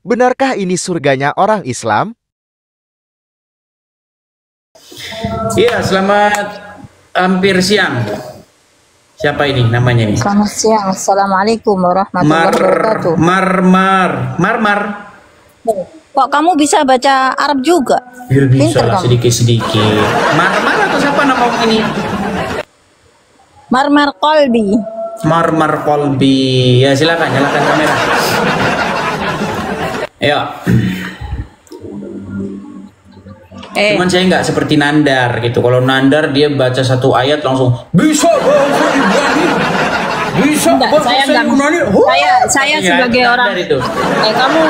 Benarkah ini surganya orang Islam? Iya, selamat hampir siang. Siapa ini namanya nih? Selamat siang. Assalamualaikum warahmatullahi wabarakatuh. Marmar. Kok kamu bisa baca Arab juga? Ya, bisa Pinter lah, kamu. sedikit-sedikit. Marmar atau siapa nama ini? Marmar Kolbi. Marmar Kolbi. Ya silakan, nyalakan kamera. Ayo. Cuman saya nggak seperti Nandar gitu. Kalau Nandar dia baca satu ayat langsung bisa bahasa Ibrani, bisa bahasa Yunani. Saya sebagai orang itu. kamu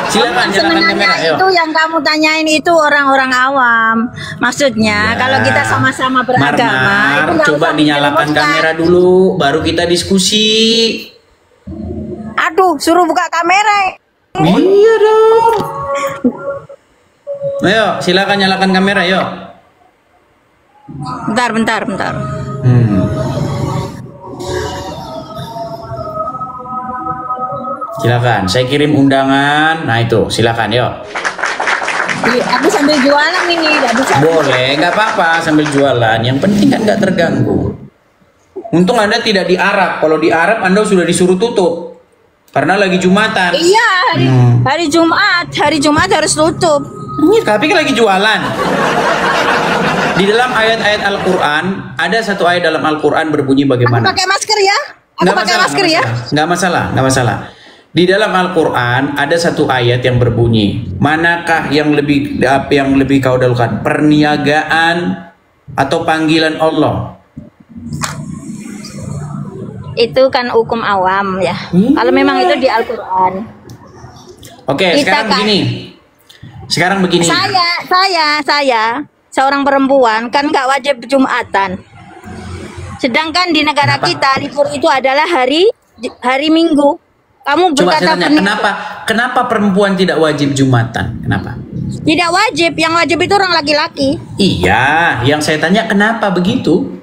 Silakan nyalakan kamera. Ayo. itu yang kamu tanyain itu orang-orang awam. Maksudnya Ya. kalau kita sama-sama beragama itu Marmar, nggak coba usah dinyalakan dirumuskan. kamera dulu, baru kita diskusi. Aduh, suruh buka kamera. Iya dong. Ayo, silakan nyalakan kamera, yuk. Bentar. Silakan, saya kirim undangan. Nah itu, silakan, yuk. Aku sambil jualan ini, nggak bisa. Boleh, nggak apa-apa sambil jualan. Yang penting kan nggak terganggu. Untung Anda tidak di Arab. Kalau di Arab Anda sudah disuruh tutup karena lagi Jumatan. Iya, hari Jumat harus tutup. Tapi kan lagi jualan. Di dalam ayat-ayat Al-Quran ada satu ayat dalam Al-Quran berbunyi Aku bagaimana? pakai masker ya. Nggak masalah. Di dalam Al-Quran ada satu ayat yang berbunyi, manakah yang lebih kau dahulukan, perniagaan atau panggilan Allah? Itu kan hukum awam ya. Kalau memang itu di Al-Quran. Oke, sekarang begini. Saya seorang perempuan kan nggak wajib Jumatan. Sedangkan di negara kita libur itu adalah hari Minggu. Kamu Coba berkata saya tanya, kenapa perempuan tidak wajib Jumatan? Kenapa? tidak wajib, yang wajib itu orang laki-laki. Iya, yang saya tanya kenapa begitu?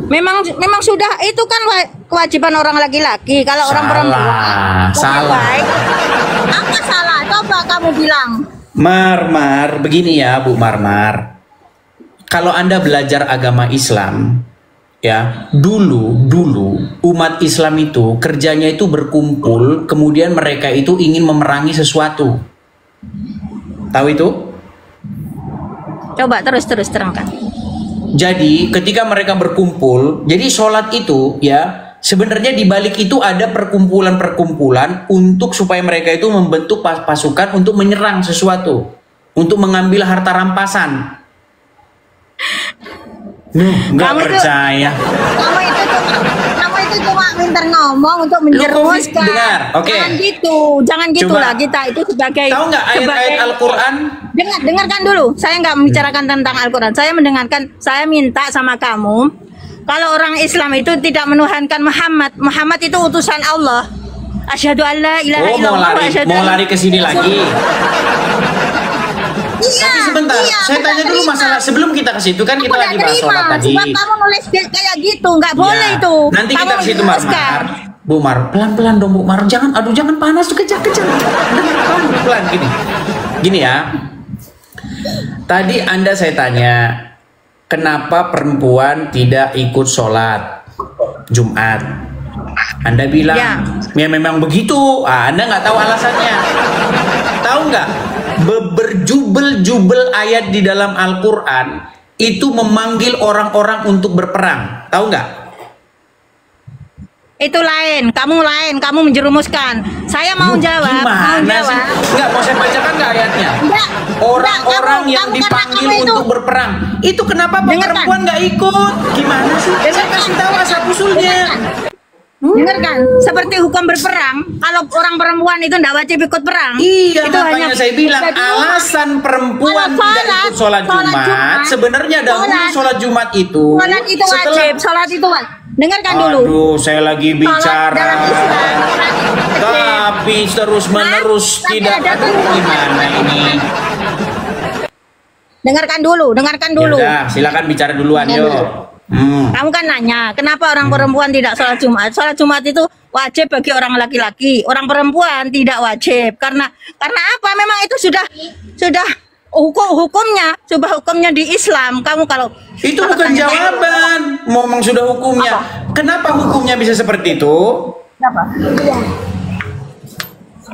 Memang sudah itu kan kewajiban orang laki-laki. Kalau orang perempuan Salah. Apa salah? Coba kamu bilang. Marmar, begini ya Bu Marmar. Kalau Anda belajar agama Islam, ya dulu umat Islam itu kerjanya itu berkumpul, kemudian mereka itu ingin memerangi sesuatu. Tahu itu? Coba terus terangkan. Jadi ketika mereka berkumpul, jadi sholat itu ya sebenarnya di balik itu ada perkumpulan-perkumpulan untuk supaya mereka itu membentuk pasukan untuk menyerang sesuatu, untuk mengambil harta rampasan. Nggak percaya. Kamu itu cuma minta ngomong untuk menjerumuskan. Dengar, oke. Jangan gitu lah kita itu sebagai. Tahu nggak ayat-ayat Al-Quran? Dengarkan dulu. Saya nggak membicarakan tentang Al-Quran. Saya minta sama kamu. Kalau orang Islam itu tidak menuhankan Muhammad. Muhammad itu utusan Allah. Asyhadu an la ilaha illallah wa asyhadu mau lari ke sini lagi. Iya, tapi sebentar, saya tanya dulu masalah sebelum kita ke situ kan kita lagi bahas sholat tadi. Sebab kamu nulis kayak gitu, nggak boleh itu. Nanti kita ke situ Mar. Bu Mar, pelan-pelan dong Bu Mar. Jangan panas tuh kejang-kejang. Pelan gini ya. Tadi saya tanya, kenapa perempuan tidak ikut sholat Jumat? Anda bilang, ya memang begitu. Anda nggak tahu alasannya. Tahu nggak? Berjubel-jubel ayat di dalam Al-Quran itu memanggil orang-orang untuk berperang. Tahu nggak? Itu lain, kamu menjerumuskan. Saya mau jawab, Nggak, mau saya bacakan nggak ayatnya? Orang-orang yang dipanggil untuk berperang. Itu kenapa perempuan nggak ikut? Gimana sih? Saya kasih tahu asal usulnya. Dengarkan, seperti hukum berperang, kalau orang perempuan itu tidak wajib ikut perang. Iya, itu makanya saya bilang alasan perempuan tidak ikut sholat Jumat sebenarnya dahulu sholat Jumat itu. Sholat itu wajib, sholat itu wajib. Dengarkan dulu. Aduh, saya lagi bicara. Tapi terus menerus tidak. Aduh, gimana ini? Dengarkan dulu. Yaudah, silakan bicara duluan, yuk. Kamu kan nanya, kenapa orang perempuan tidak sholat Jumat? Sholat Jumat itu wajib bagi orang laki-laki, orang perempuan tidak wajib. Karena apa? Memang itu sudah hukumnya, coba hukumnya di Islam. Kamu kalau Itu bukan tanya- jawaban. Ngomong sudah hukumnya. Kenapa hukumnya bisa seperti itu? Kenapa?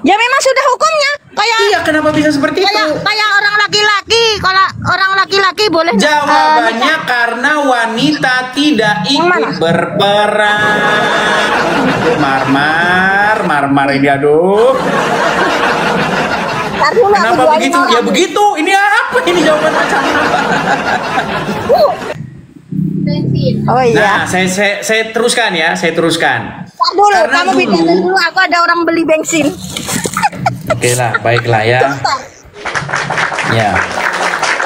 Ya memang sudah hukumnya. Kayak Iya, kenapa bisa seperti itu? kayak orang laki-laki, kalau orang laki-laki boleh Jawabannya karena wanita tidak Yang mana? ikut berperang. Marmar ini aduh. Ntar dulu, aku Kenapa jualin begitu? orang. Ya begitu. Ini apa? Ini jawaban macam apa? Oh iya. Nah, saya teruskan ya. Saya teruskan. Ntar dulu, karena kamu bicara dulu- dulu. Aku ada orang beli bensin. Oke lah, baiklah ya. Bentar. Ya.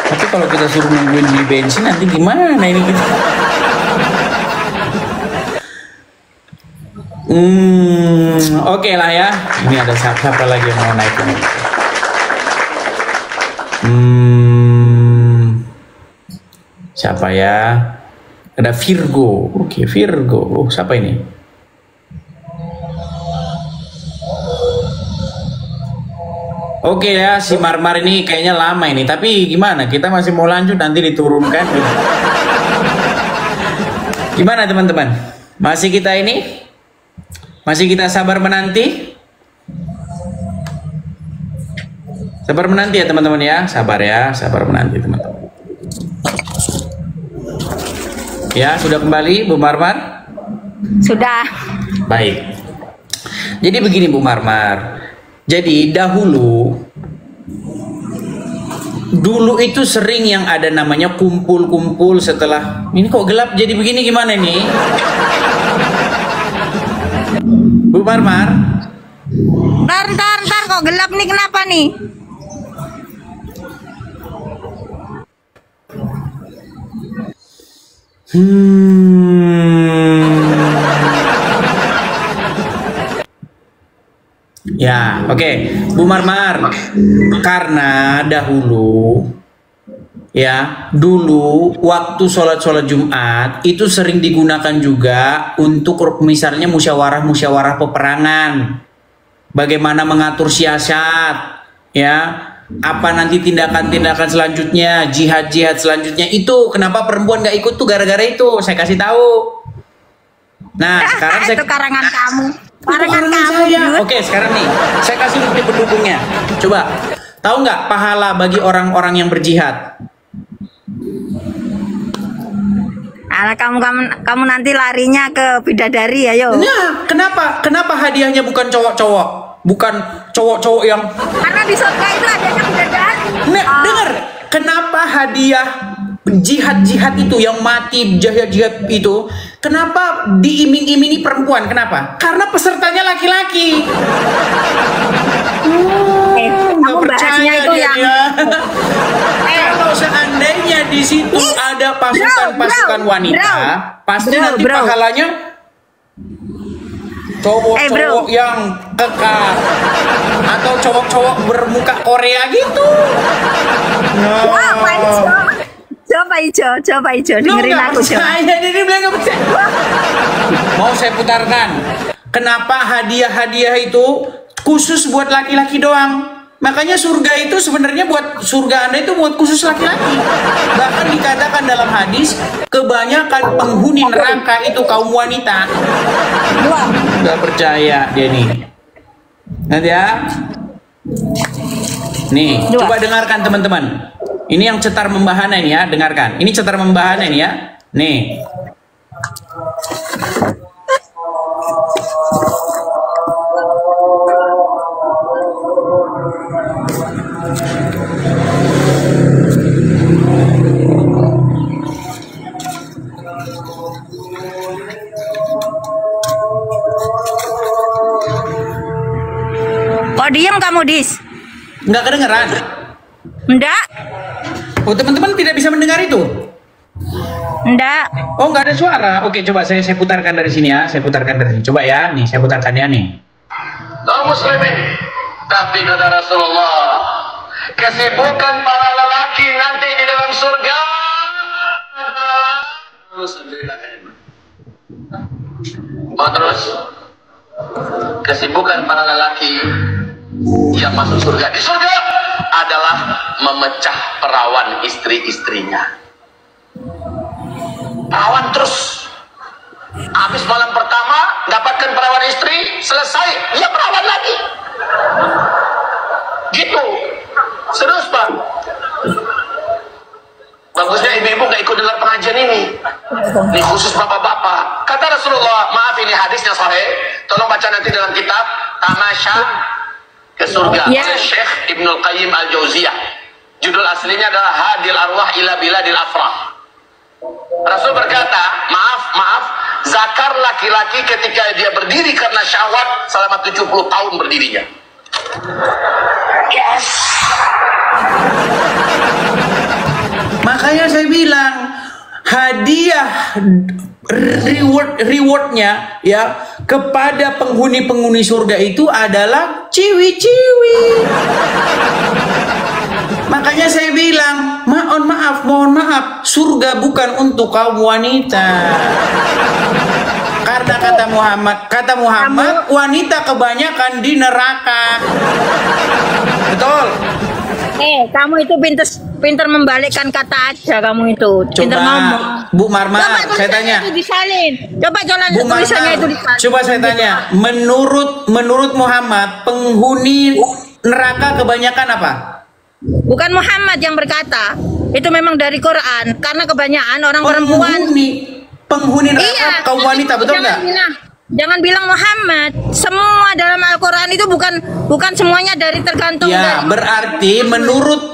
Tapi kalau kita suruh nungguin beli bensin nanti gimana ini kita? Oke lah ya. Ini ada siapa lagi yang mau naik ini? Siapa ya? Ada Virgo. Oke, Virgo. Oh, siapa ini? Oke ya, si Marmar ini kayaknya lama ini. Tapi gimana? Kita masih mau lanjut, nanti diturunkan. Gimana teman-teman? Masih kita ini? Masih kita sabar menanti? Sabar menanti ya teman-teman ya. Sabar ya, sabar menanti teman-teman. Ya, sudah kembali Bu Marmar? Sudah. Baik. Jadi begini Bu Marmar. Jadi dulu itu sering yang ada namanya kumpul-kumpul setelah ini kok gelap jadi begini gimana nih? Bu Marmar? Ntar kok gelap nih, kenapa nih? Ya, oke. Bu Marmar, karena dulu waktu sholat Jumat itu sering digunakan juga untuk misalnya musyawarah peperangan, bagaimana mengatur siasat, ya, apa nanti tindakan selanjutnya, jihad selanjutnya. Itu kenapa perempuan gak ikut tuh gara-gara itu, saya kasih tahu. Nah, sekarang Itu karangan kamu. Karangan Bukan kamu. saya. Yud. Oke, sekarang nih, saya kasih bukti pendukungnya. Coba, tahu nggak pahala bagi orang-orang yang berjihad? Alah, kamu nanti larinya ke bidadari ya, yo. Nah, kenapa hadiahnya bukan cowok-cowok, bukan cowok-cowok yang? Karena di surga itu adanya bidadari. Nah, dengar, kenapa hadiah jihad itu yang mati jihad itu kenapa diiming-imingi perempuan? Kenapa? Karena pesertanya laki-laki. Kamu bahasnya itu dia, yang kalau seandainya di situ ada pasukan wanita, pasti nanti pahalanya cowok-cowok yang kekar atau cowok-cowok bermuka Korea gitu. Coba ijo, dengerin aku coba. Ini bilang nggak percaya. Mau saya putarkan. Kenapa hadiah-hadiah itu khusus buat laki-laki doang? Makanya surga itu sebenarnya surga Anda itu buat khusus laki-laki. Bahkan dikatakan dalam hadis, kebanyakan penghuni neraka itu kaum wanita. Nggak percaya dia nih. Nanti ya. Nih, coba dengarkan teman-teman. Ini yang cetar membahana ini ya, dengarkan. Ini cetar membahana ini ya. Nih. Kok diem kamu, Dis? Nggak kedengeran? Enggak. Oh, teman-teman tidak bisa mendengar itu? Enggak. Oh, nggak ada suara. Oke, coba saya putarkan dari sini ya. Saya putarkan dari sini. Coba ya. Nih, saya putarkan ya nih. Kaum muslimin, tapi kata Rasulullah, kesibukan para lelaki nanti di dalam surga Oh, terus kesibukan para lelaki yang masuk surga di surga adalah memecah perawan istri-istrinya. Perawan terus. Habis malam pertama dapatkan perawan istri, selesai dia perawan lagi. Gitu. Serius, Pak. Bagusnya ibu-ibu gak ikut dengar pengajian ini. Ini khusus bapak-bapak. Kata Rasulullah, maaf ini hadisnya sahih. Tolong baca nanti dalam kitab Tamasya ke surga oleh Syekh Ibnul Qayyim Al-Jauziyah. Judul aslinya adalah Hadil Arwah ila Biladil Afrah. Rasul berkata, maaf, zakar laki-laki ketika dia berdiri karena syahwat selama 70 tahun berdirinya. Yes. Makanya saya bilang hadiah rewardnya ya kepada penghuni-penghuni surga itu adalah ciwi-ciwi. Makanya saya bilang mohon maaf, surga bukan untuk kaum wanita. Karena kata Muhammad wanita kebanyakan di neraka. Betul. Kamu itu pinter membalikkan kata aja kamu itu. Pinter ngomong. Bu Marmar, saya tanya. Itu disalin. Coba jalan Bu tulisannya itu disalin. Coba saya tanya, menurut Muhammad penghuni neraka kebanyakan apa? Bukan Muhammad yang berkata. Itu memang dari Quran. Karena kebanyakan orang perempuan. Penghuni neraka kaum wanita, betul nggak? Jangan bilang Muhammad. Semua dalam Al-Quran itu bukan semuanya dari tergantung. Ya, dari berarti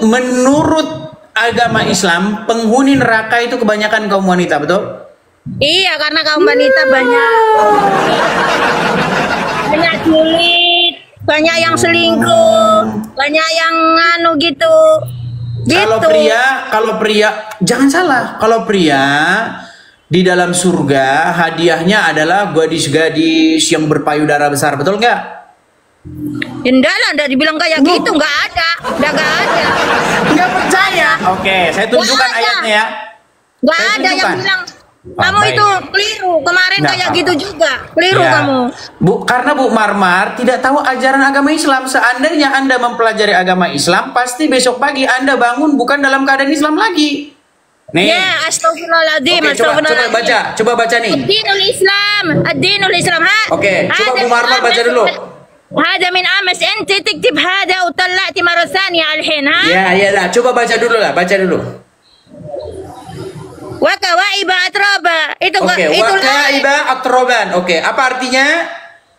menurut agama Islam penghuni neraka itu kebanyakan kaum wanita, betul? Iya, karena kaum wanita banyak julid, banyak yang selingkuh, banyak yang gitu. Kalau pria jangan salah. Kalau pria di dalam surga hadiahnya adalah gadis-gadis yang berpayudara besar, betul nggak? Enggak lah, enggak dibilang kayak gitu, enggak ada. Nggak percaya? Oke, saya tunjukkan ayatnya ya. Enggak ada yang bilang kamu itu keliru. Kemarin kayak gitu juga. Keliru kamu. Karena Bu Marmar tidak tahu ajaran agama Islam. Seandainya Anda mempelajari agama Islam, pasti besok pagi Anda bangun bukan dalam keadaan Islam lagi. Nih. Ya, astagfirullahaladzim. Coba baca nih. Ad-dinul Islam. Oke, coba Bu Marmar baca dulu. Hada min amas enti tiktib hada utalla'ti marah thaniya alhin, ha? Ya lah, coba baca dulu. Wa kawaiba atraba. Itu wakaiba atroban. Oke, apa artinya?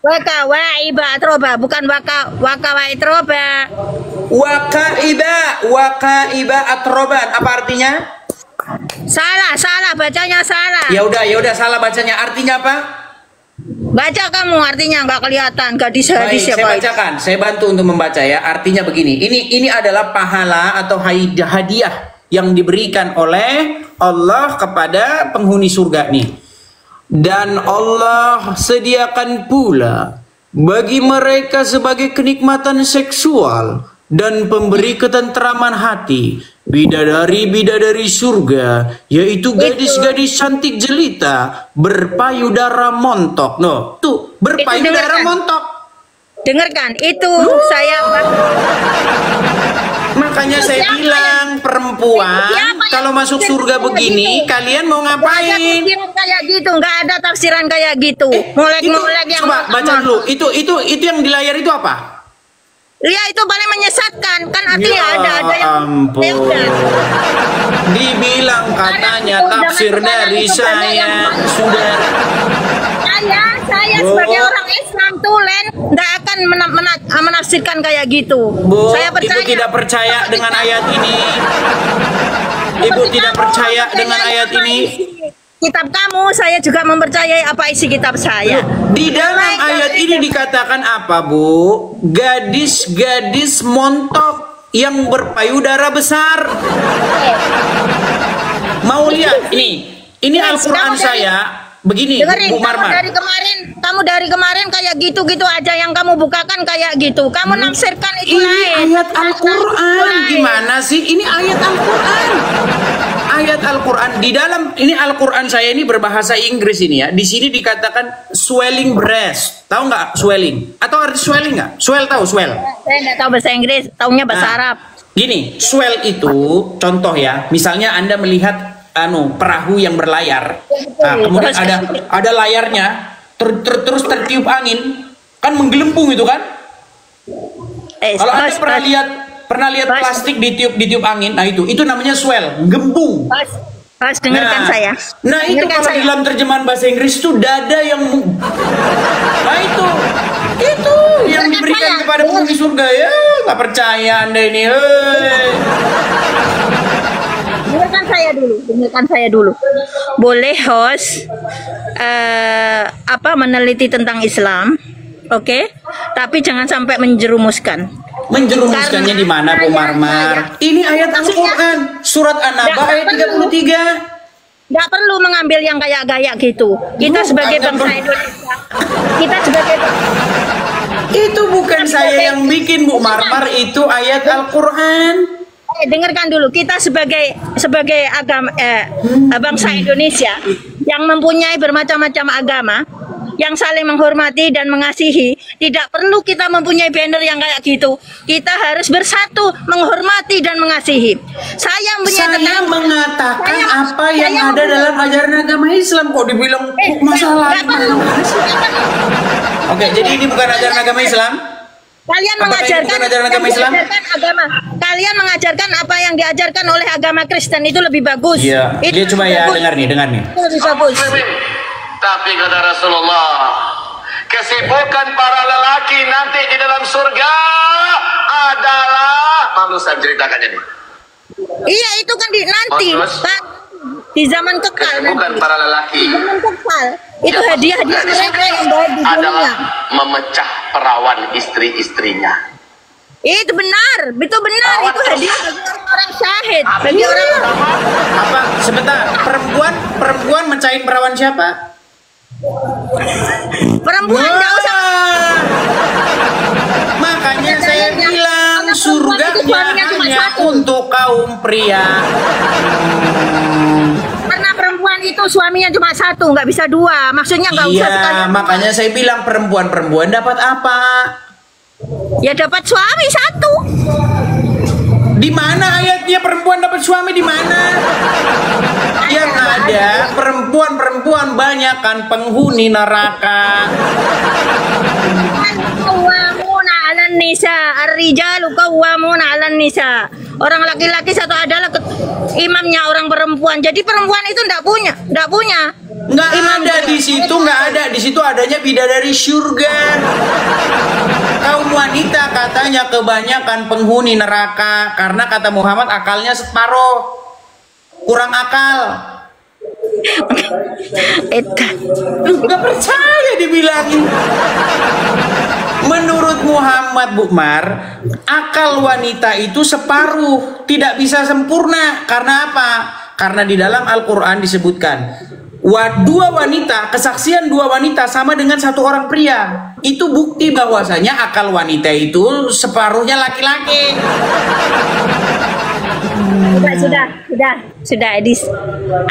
Wa kawaiba atroba, bukan wakawaitroba. Wakaiba atroban. Apa artinya? Salah, bacanya salah. Ya udah salah bacanya. Artinya apa? Baca kamu, artinya nggak kelihatan. Baik, saya bacakan. Saya bantu untuk membaca ya. Artinya begini. Ini adalah pahala atau hadiah yang diberikan oleh Allah kepada penghuni surga nih. Dan Allah sediakan pula bagi mereka sebagai kenikmatan seksual dan pemberi ketentraman hati bidadari-bidadari surga, yaitu gadis-gadis cantik jelita berpayudara montok. No, tuh berpayudara montok. Dengarkan, itu saya. Makanya saya bilang perempuan kalau masuk surga begini, kalian mau ngapain? Kayak gitu, nggak ada tafsiran kayak gitu. Molek-molek yang. Coba baca dulu. Itu yang di layar itu apa? Ya itu paling menyesatkan kan, artinya ada yang ampun. Dibilang katanya tafsir dari saya sudah. Saya sebagai orang Islam tulen nggak akan menafsirkan kayak gitu. Saya percaya. Ibu tidak percaya dengan ayat ini. Ibu tidak percaya dengan ayat ini. Kitab kamu, saya juga mempercayai apa isi kitab saya. Di dalam ayat ini dikatakan apa, Bu? Gadis-gadis montok yang berpayudara besar. Mau lihat ini? Ini Al-Quran saya. begini, Dengerin, Bu Marmar. kamu dari kemarin kayak gitu-gitu aja yang kamu bukakan kayak gitu. Kamu nafsirkan itu Ini lain. ayat Al-Quran. Gimana sih? Ini ayat Al-Quran. Ayat Al-Quran. Di dalam ini Al-Quran saya ini berbahasa Inggris ini ya. Di sini dikatakan swelling breast. Tahu nggak swelling? Atau arti swelling nggak? Swell tahu swell? Saya nggak tahu bahasa Inggris, taunya bahasa Arab. Gini, swell itu contoh ya. Misalnya Anda melihat perahu yang berlayar. Nah, kemudian ada layarnya terus tertiup angin, kan menggelembung itu kan? Kalau Anda pernah lihat plastik ditiup angin, nah itu namanya swell, gembung. Pas dengarkan saya. Nah itu Dengarkan kalau saya. dalam terjemahan bahasa Inggris itu dada yang nah itu yang diberikan kepada penghuni surga ya. Nggak percaya Anda ini. Dengarkan saya dulu. Boleh host meneliti tentang Islam, oke? Tapi jangan sampai menjerumuskan. Menjerumuskannya di mana, Bu Marmar? Ini ayat Al-Quran, surat An-Naba ayat 33. Nggak perlu mengambil yang kayak gaya gitu. Kita sebagai bangsa Indonesia, itu bukan saya yang bikin, Bu Marmar, itu ayat Al-Quran. Dengarkan dulu, kita sebagai bangsa Indonesia yang mempunyai bermacam-macam agama, yang saling menghormati dan mengasihi, tidak perlu kita mempunyai banner yang kayak gitu. Kita harus bersatu, menghormati dan mengasihi. Saya mengatakan apa yang ada dalam ajaran agama Islam, kok dibilang masalah. Oke, jadi ini bukan ajaran agama Islam. Kalian Kalian mengajarkan apa yang diajarkan oleh agama Kristen itu lebih bagus. Iya. Dia coba ya dengar nih. Itu lebih bagus. Tapi kata Rasulullah, kesibukan para lelaki nanti di dalam surga adalah, malu saya ceritakannya nih. Iya, itu kan nanti, Pak. Di zaman kekal. Kesibukan para lelaki. Zaman kekal. Itu hadiah-hadiah mereka yang baik di dunia. Adalah memecah perawan istri-istrinya. Itu benar, itu hadiah bagi orang syahid, bagi orang. Apa? Sebentar, perempuan mencahin perawan siapa? Perempuan nggak usah. Makanya saya bilang surganya hanya untuk kaum pria. Karena perempuan itu suaminya cuma satu, nggak bisa dua. Maksudnya nggak usah sekali. Iya, makanya saya bilang perempuan dapat apa? Ya dapat suami satu. Di mana ayatnya perempuan dapat suami, di mana? Yang ada perempuan banyak kan penghuni neraka. Qawwamuna 'alan nisa, ar-rijalu qawwamuna 'alan nisa. Orang laki-laki satu adalah imamnya orang perempuan. Jadi perempuan itu enggak punya. Nggak ada di situ, nggak ada. Di situ adanya bidadari surga. Kaum wanita katanya kebanyakan penghuni neraka karena kata Muhammad akalnya separuh, kurang akal. Nggak percaya dibilangin. Menurut Muhammad, Bu Mar, akal wanita itu separuh, tidak bisa sempurna. Karena apa? Karena di dalam Al-Quran disebutkan kesaksian dua wanita sama dengan satu orang pria. Itu bukti bahwasanya akal wanita itu separuhnya laki-laki. Sudah Edis.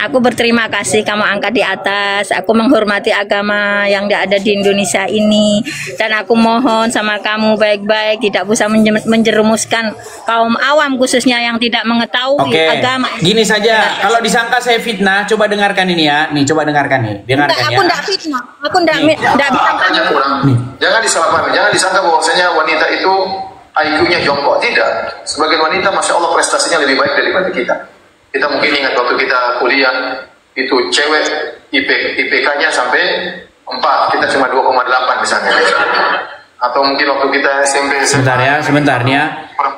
Aku berterima kasih kamu angkat di atas. Aku menghormati agama yang ada di Indonesia ini, dan aku mohon sama kamu baik-baik tidak usah menjerumuskan kaum awam khususnya yang tidak mengetahui agama. Gini saja, kalau disangka saya fitnah, coba dengarkan ini ya. Nih, coba dengarkan nih. Aku enggak fitnah. Aku enggak bilang kamu. Jangan disalahpahami, jangan disangka bahwasanya wanita itu IQ-nya jongkok. Tidak. Sebagian wanita, Masya Allah, prestasinya lebih baik daripada kita. Kita mungkin ingat waktu kita kuliah, itu cewek IPK-nya sampai 4, kita cuma 2,8 misalnya. Atau mungkin waktu kita SMP. Sebentar ya.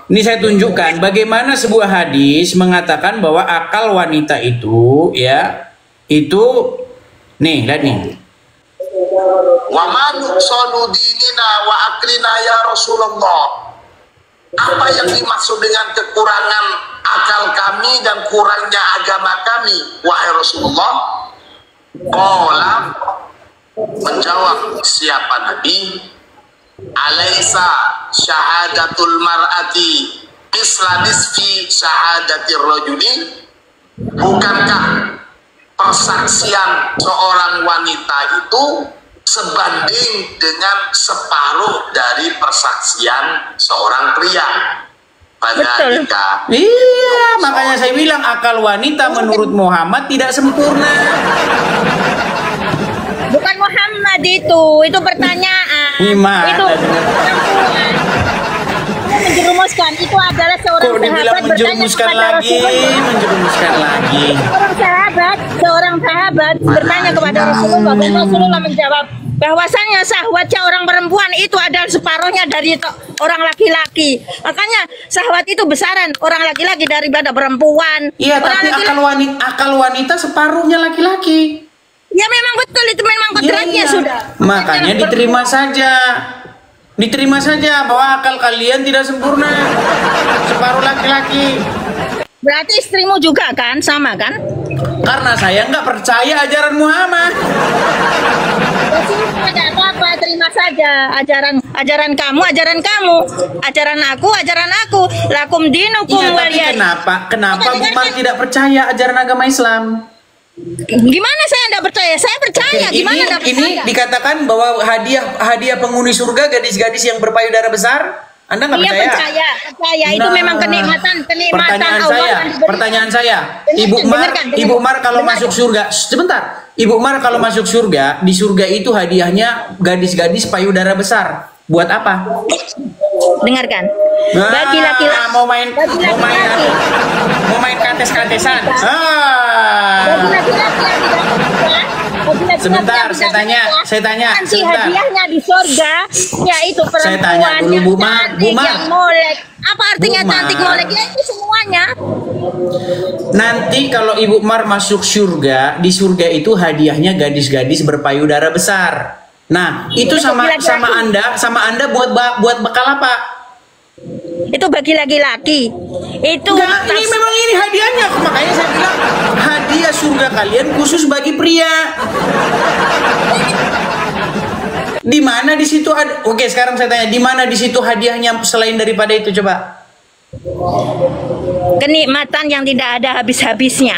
Ini saya tunjukkan bagaimana sebuah hadis mengatakan bahwa akal wanita itu, ya, itu, nih, lihat nih. Wa man nuqsanu dinina wa aklina ya Rasulullah. Apa yang dimaksud dengan kekurangan akal kami dan kurangnya agama kami, wahai Rasulullah? Qala, menjawab siapa Nabi, alaisa syahadatul mar'ati misla nisfi syahadatir rajuli, bukankah persaksian seorang wanita itu sebanding dengan separuh dari persaksian seorang pria pada nikah? Iya, makanya saya bilang akal wanita menurut Muhammad tidak sempurna. Bukan Muhammad itu pertanyaan. Gimana? Itu perempuan. Menjerumuskan itu adalah seorang Kok dibilang sahabat bertanya menjerumuskan kepada lagi, Rasulullah. menjerumuskan lagi. Seorang sahabat bertanya kepada Rasulullah dan Rasulullah menjawab bahwasanya syahwatnya orang perempuan itu adalah separuhnya dari orang laki-laki. Makanya syahwat itu besaran orang laki-laki daripada perempuan. Iya, Orang tapi laki-laki- akal wanita separuhnya laki-laki. Ya memang betul itu memang kodratnya Iya. sudah. Makanya diterima saja. Diterima saja bahwa akal kalian tidak sempurna. Separuh laki-laki. Berarti istrimu juga kan sama kan? Karena saya nggak percaya ajaran Muhammad. Ada apa-apa terima saja ajaran kamu ajaran aku lakum dinukum Iya, tapi waliyadin. kenapa Umar tidak percaya ajaran agama Islam? Gimana saya tidak percaya? Saya percaya. Oke, Gimana tidak ini percaya? dikatakan bahwa hadiah penghuni surga gadis-gadis yang berpayudara besar. Anda nggak Iya percaya? percaya. Itu Nah, memang kenikmatan Pertanyaan Allah saya, yang diberikan. pertanyaan saya, Dengarkan. Ibu Umar kalau masuk surga, sebentar, Ibu Umar kalau masuk surga, di surga itu hadiahnya gadis-gadis payudara besar. Buat apa? Dengarkan. Nah, Bagi laki-laki. mau main Bagi laki-laki. mau main kates-katesan. Bagi Ah. laki-laki yang tidak menikah, bagi laki-laki Sebentar, yang saya tidak tanya, menikah, saya tanya, nanti sebentar. hadiahnya di surga yaitu Saya tanya perempuan dulu, yang Bu Mar, cantik, Bu Mar. yang molek. Apa artinya Bu Mar. cantik molek? Ya itu semuanya. Nanti kalau Ibu Umar masuk surga, di surga itu hadiahnya gadis-gadis berpayudara besar. Nah, itu Itu sama bagi laki-laki. sama Anda buat bekal apa? Itu bagi laki-laki. Itu Enggak, ini memang ini hadiahnya. Makanya saya bilang hadiah surga kalian khusus bagi pria. Di mana di situ ada? Oke, sekarang saya tanya, di mana di situ hadiahnya selain daripada itu, coba? kenikmatan yang tidak ada habis-habisnya.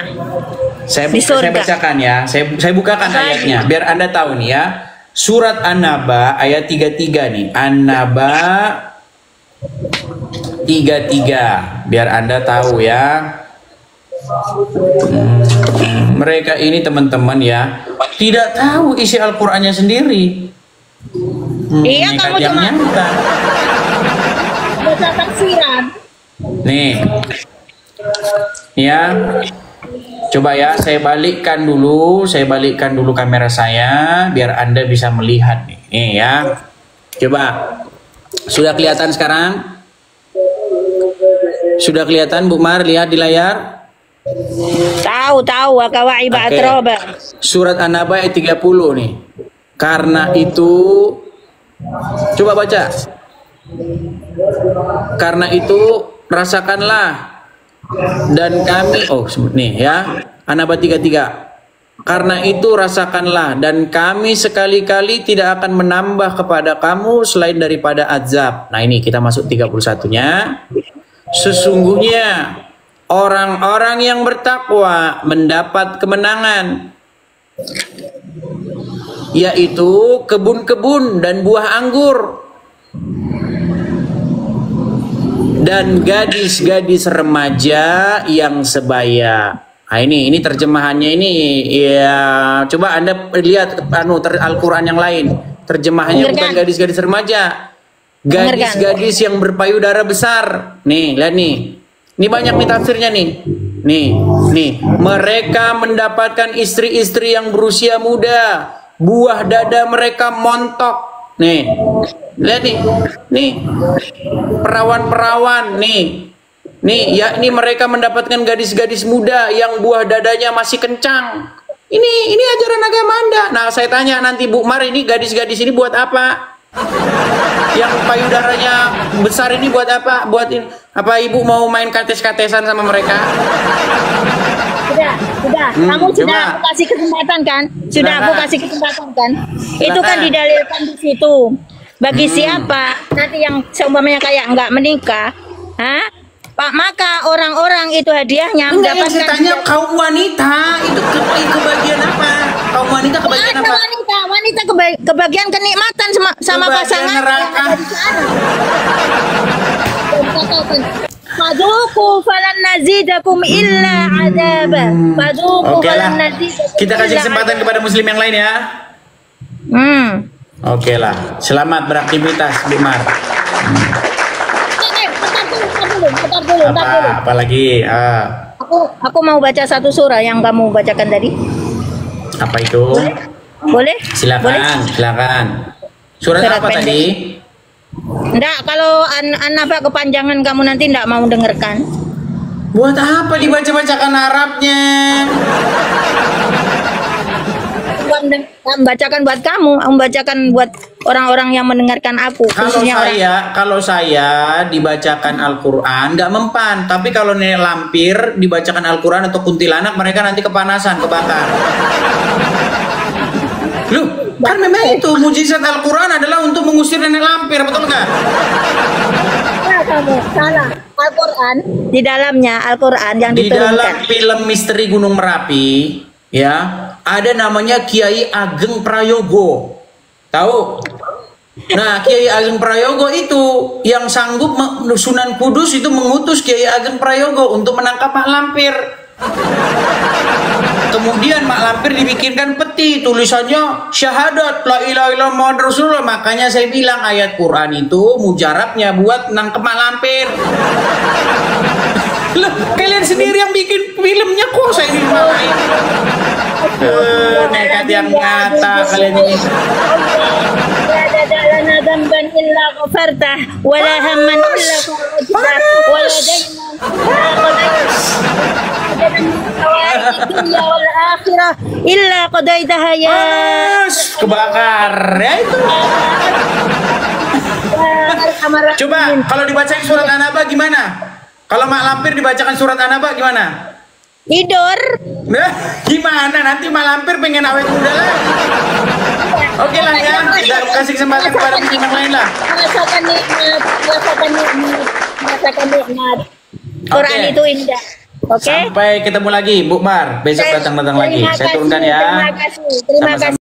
Saya Di surga. bacakan ya. Saya bukakan ayatnya biar Anda tahu nih ya. Surat An-Naba ayat 33 nih. An-Naba 33 biar Anda tahu ya. Mereka ini teman-teman ya tidak tahu isi Al-Qur'annya sendiri. Iya, Nekat kamu yang cuma nyata. baca tafsiran. Nih. Ya. Coba ya, saya balikkan dulu kamera saya biar Anda bisa melihat nih. Nih ya. Coba. Sudah kelihatan sekarang? Sudah kelihatan Bu Mar, lihat di layar? Tahu akawaib Oke. atroba. Surat An-Naba ayat 30 nih. Karena itu coba baca. Karena itu rasakanlah dan kami nih ya. An-Naba 33. Karena itu rasakanlah dan kami sekali-kali tidak akan menambah kepada kamu selain daripada azab. Nah, ini kita masuk 31-nya. Sesungguhnya orang-orang yang bertakwa mendapat kemenangan, yaitu kebun-kebun dan buah anggur dan gadis-gadis remaja yang sebaya. Nah, ini terjemahannya ini ya, coba Anda lihat Al-Qur'an yang lain. Terjemahannya bukan gadis-gadis remaja. Gadis-gadis yang berpayudara besar. Nih, lihat nih. Ini banyak nih tafsirnya nih. Nih. Mereka mendapatkan istri-istri yang berusia muda. Buah dada mereka montok. Nih. Lihat nih. Nih. Perawan-perawan nih. Yakni mereka mendapatkan gadis-gadis muda yang buah dadanya masih kencang. Ini ajaran agama Anda. Nah, saya tanya nanti Bu Mar, ini gadis-gadis ini buat apa? Yang payudaranya besar ini buat apa? Buat ini. Apa Ibu mau main kates-katesan sama mereka? Tidak. Sudah, kamu sudah coba. aku kasih kesempatan kan? Sudah aku Silakan. kasih kesempatan kan? Itu kan Silakan. didalilkan di situ. Bagi siapa nanti yang seumpamanya kayak nggak menikah, Pak, maka orang-orang itu hadiahnya Enggak, yang saya mendapatkan tanya kaum wanita itu kebagian apa? Kaum wanita kebagian ada apa? wanita kebagian kenikmatan sama Kebagian pasangan neraka. yang ada di sana. Dan katakan, Faduku falan nazidakum illa adaba. Faduku Oke falan lah. nazidakum Kita kasih illa kesempatan adaba. kepada muslim yang lain ya. Oke lah. Selamat beraktivitas, Bu Mar. Bentar dulu. Apalagi? Aku mau baca satu surah yang kamu bacakan tadi. Apa itu? Boleh? Silakan, Boleh? silakan. Surat Surat apa pendek. tadi? Enggak, kalau An-Nafa kepanjangan kamu nanti enggak mau dengarkan. Buat apa dibaca-bacakan Arabnya? Membacakan buat kamu, membacakan buat orang-orang yang mendengarkan aku. Kalau saya dibacakan Al-Quran nggak mempan, tapi kalau nenek lampir dibacakan Al-Quran atau kuntilanak, mereka nanti kepanasan, kebakar. Loh, kan memang itu mujizat Al-Quran adalah untuk mengusir nenek lampir, betul nggak? Ya, kamu salah. Al-Quran di dalamnya Al-Quran yang Di dalam diturunkan. film Misteri Gunung Merapi, ya, ada namanya Kiai Ageng Prayogo. Tahu? Nah, Kiai Ageng Prayogo itu yang sanggup Sunan Kudus itu mengutus Kiai Ageng Prayogo untuk menangkap Mak Lampir. Kemudian Mak Lampir dibikinkan peti, tulisannya syahadat la ilaha illallah Muhammad Rasulullah. Makanya saya bilang ayat Quran itu mujarabnya buat nangkep Mak Lampir. Loh, kalian sendiri yang bikin filmnya kok saya dimarahin. Nekat yang nyata kalian ini. La lana dzamban illa ghafartah wa la hamman illa farajtah wa la daynan wal akhirah illa qadaitaha ya. Kebakar ya itu. Coba kalau dibacain surat An-Naba gimana? Kalau Mak Lampir dibacakan surat An-Naba gimana? Tidur. Nah, gimana nanti Mak Lampir pengen awet muda lagi? Oke lah ya, kita kasih kesempatan kepada muslim yang lain lah. Merasakan nikmat. Quran Oke. itu indah. Oke. Sampai ketemu lagi, Bu Mar. Besok datang lagi. Saya turunkan ya. Terima kasih.